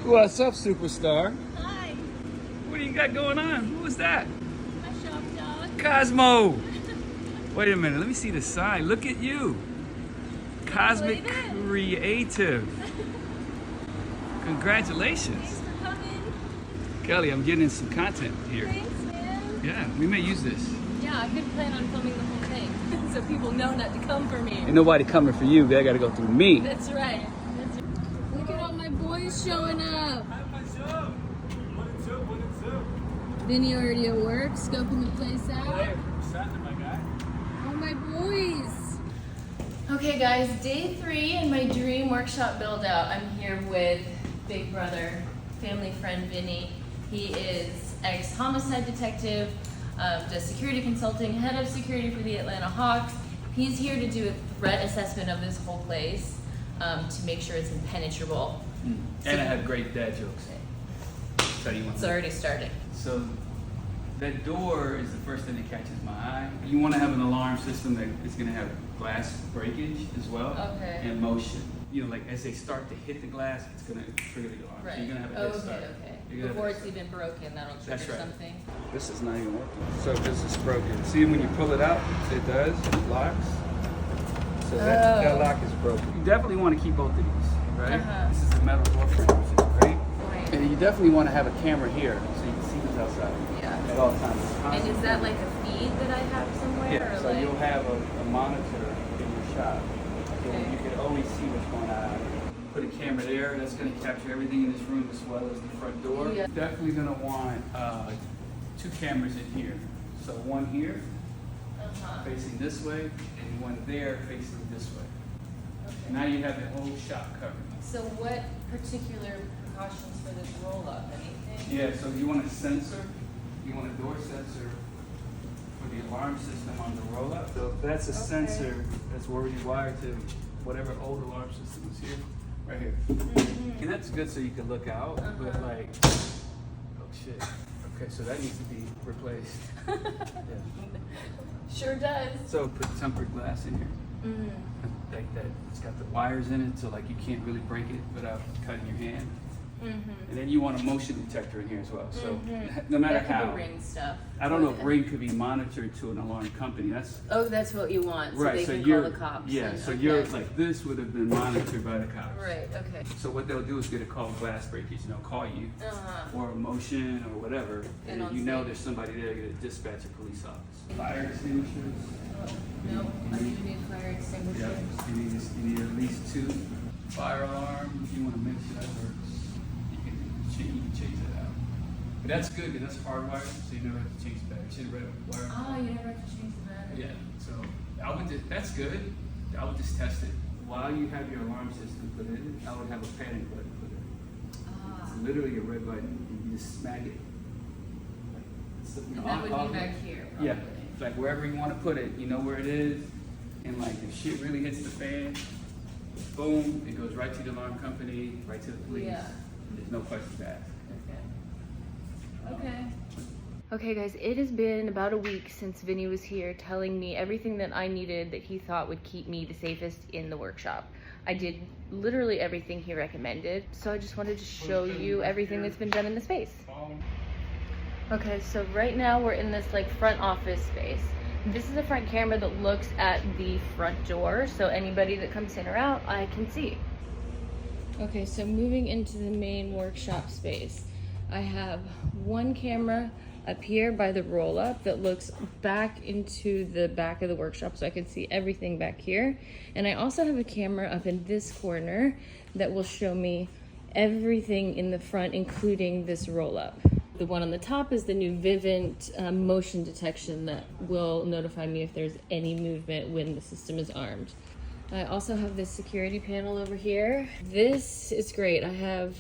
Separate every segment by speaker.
Speaker 1: What's up, superstar?
Speaker 2: Hi,
Speaker 1: What do you got going on? Who was that?
Speaker 2: my shop dog.
Speaker 1: Cosmo! Wait a minute, let me see the sign. Look at you. Cosmic
Speaker 2: believe it?
Speaker 1: Creative. Congratulations.
Speaker 2: Thanks for coming.
Speaker 1: Kelly, I'm getting some content here.
Speaker 2: Thanks, man.
Speaker 1: Yeah, we may use this.
Speaker 2: Yeah, I could plan on filming the whole thing, so people know not to come for me.
Speaker 1: Ain't nobody coming for you. They gotta go through me.
Speaker 2: That's right. Look at all my boys showing up. Vinny already at work, scoping the place out. Oh, my boys. Okay, guys, day 3 in my dream workshop build out. I'm here with big brother, family friend Vinny. He is ex-homicide detective, does security consulting, head of security for the Atlanta Hawks. He's here to do a threat assessment of this whole place to make sure it's impenetrable.
Speaker 1: And I have great dad jokes. So you want
Speaker 2: It's already starting.
Speaker 1: So that door is the first thing that catches my eye. You want to have an alarm system that is going to have glass breakage as well,
Speaker 2: Okay.
Speaker 1: and motion. You know, like as they start to hit the glass, it's going to trigger the alarm.
Speaker 2: Right.
Speaker 1: So you're going to have a head start.
Speaker 2: Okay.
Speaker 1: You're gonna
Speaker 2: Before
Speaker 1: have
Speaker 2: it's
Speaker 1: a-
Speaker 2: even broken, that'll trigger
Speaker 1: That's right.
Speaker 2: something.
Speaker 1: This is not even working. So this is broken. See, when you pull it out, it does. It locks. So that lock is broken. You definitely want to keep both of these, right?
Speaker 2: Uh-huh.
Speaker 1: This is a metal door frame, which is great.
Speaker 2: Right.
Speaker 1: And you definitely want to have a camera here so you can see what's outside
Speaker 2: Yeah.
Speaker 1: at all times.
Speaker 2: And is that like a feed that I have somewhere?
Speaker 1: Yeah,
Speaker 2: or
Speaker 1: so
Speaker 2: like...
Speaker 1: you'll have a monitor in your shop. So
Speaker 2: Okay.
Speaker 1: you can always see what's going on. Put a camera there, that's going to capture everything in this room as well as the front door.
Speaker 2: Yeah.
Speaker 1: Definitely going to want 2 cameras in here. So one here facing this way and one there facing this way.
Speaker 2: Okay.
Speaker 1: Now you have the whole shop covered.
Speaker 2: So what particular precautions for this roll up? Anything?
Speaker 1: Yeah, so you want a sensor, you want a door sensor for the alarm system on the roll-up. So that's a sensor that's already wired to whatever old alarm system is here, right here.
Speaker 2: Mm-hmm.
Speaker 1: And that's good so you can look out, but like, oh shit. Okay, so that needs to be replaced. Yeah.
Speaker 2: Sure does.
Speaker 1: So put tempered glass in here.
Speaker 2: Mm.
Speaker 1: Like that, it's got the wires in it, so like you can't really break it without cutting your hand.
Speaker 2: Mm-hmm.
Speaker 1: And then you want a motion detector in here as well. So no matter
Speaker 2: That could
Speaker 1: how,
Speaker 2: be ring stuff.
Speaker 1: I don't know if Ring could be monitored to an alarm company. That's
Speaker 2: Oh, that's what you want, so
Speaker 1: right.
Speaker 2: they
Speaker 1: So
Speaker 2: can
Speaker 1: you're
Speaker 2: call the cops.
Speaker 1: yeah.
Speaker 2: and-
Speaker 1: So
Speaker 2: okay.
Speaker 1: you're like this would have been monitored by the cops.
Speaker 2: Right. Okay.
Speaker 1: So what they'll do is get a call of glass breakage, and they'll call you or a motion or whatever,
Speaker 2: And
Speaker 1: and
Speaker 2: on
Speaker 1: you know
Speaker 2: scene.
Speaker 1: there's somebody there to dispatch a police officer. Fire extinguishers.
Speaker 2: No, I do need fire extinguishers.
Speaker 1: Yeah, you need at least 2. Fire alarm, you want to make sure that works. You can change that out. But that's good because that's hardwired, so you never have to change the battery. See the red wire?
Speaker 2: Oh, you never have to change the battery.
Speaker 1: Yeah, so I would just, that's good. I would just test it. While you have your alarm system put in, I would have a panic button put in.
Speaker 2: Ah.
Speaker 1: It's literally a red button, and you just smack it. Like, it's, you know,
Speaker 2: And that would
Speaker 1: off-
Speaker 2: be back here, probably.
Speaker 1: Yeah, like wherever you want to put it, you know where it is. And like if shit really hits the fan, boom, it goes right to the alarm company, right to the police.
Speaker 2: Yeah.
Speaker 1: There's no questions asked.
Speaker 2: Okay. Okay, guys, it has been about a week since Vinny was here telling me everything that I needed that he thought would keep me the safest in the workshop. I did literally everything he recommended, so I just wanted to show you everything that's been done in the space. Okay, so right now we're in this like front office space. This is a front camera that looks at the front door, so anybody that comes in or out, I can see. Okay, so moving into the main workshop space, I have one camera up here by the roll-up that looks back into the back of the workshop so I can see everything back here. And I also have a camera up in this corner that will show me everything in the front, including this roll-up. The one on the top is the new Vivint motion detection that will notify me if there's any movement when the system is armed. I also have this security panel over here. This is great. I have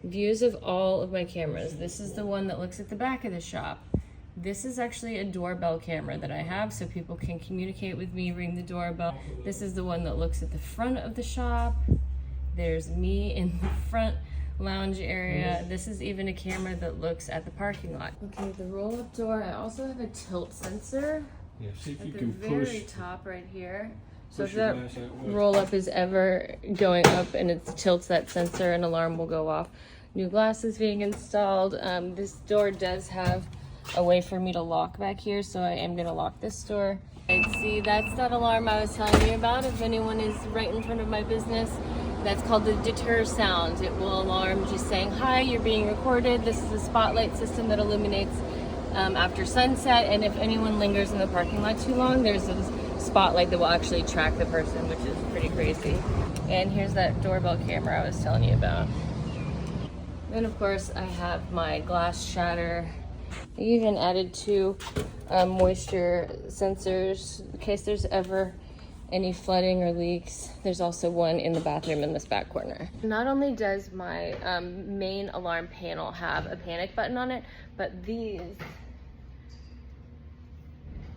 Speaker 2: views of all of my cameras. This is the one that looks at the back of the shop. This is actually a doorbell camera that I have so people can communicate with me, ring the doorbell. This is the one that looks at the front of the shop. There's me in the front lounge area. This is even a camera that looks at the parking lot. Okay, the roll-up door. I also have a tilt sensor
Speaker 3: Yeah, see if you
Speaker 2: at the
Speaker 3: can
Speaker 2: very
Speaker 3: push.
Speaker 2: top right here. So if
Speaker 3: Push your
Speaker 2: that
Speaker 3: glass that way.
Speaker 2: roll-up is ever going up and it tilts that sensor, an alarm will go off. new glasses being installed. This door does have a way for me to lock back here, so I am gonna lock this door. And see, that's that alarm I was telling you about. If anyone is right in front of my business, that's called the deter sound. It will alarm just saying, hi, you're being recorded. This is a spotlight system that illuminates after sunset, and if anyone lingers in the parking lot too long, there's a spotlight that will actually track the person, which is pretty crazy. And here's that doorbell camera I was telling you about. Then of course I have my glass shatter. I even added 2 moisture sensors in case there's ever any flooding or leaks. There's also one in the bathroom in this back corner. Not only does my main alarm panel have a panic button on it, but these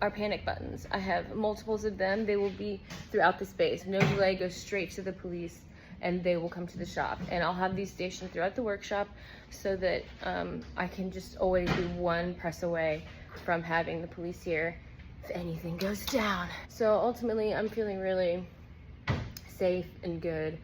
Speaker 2: are panic buttons. I have multiples of them. They will be throughout the space. No delay, go straight to the police and they will come to the shop. And I'll have these stationed throughout the workshop so that I can just always be one press away from having the police here if anything goes down. So ultimately, I'm feeling really safe and good.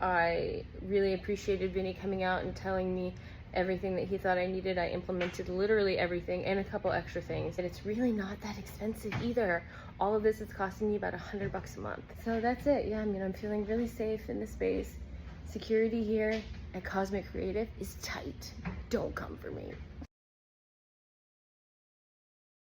Speaker 2: I really appreciated Vinny coming out and telling me everything that he thought I needed. I implemented literally everything and a couple extra things. And it's really not that expensive either. All of this is costing me about $100 a month. So that's it. Yeah, I mean, I'm feeling really safe in the space. Security here at Cosmic Creative is tight. Don't come for me.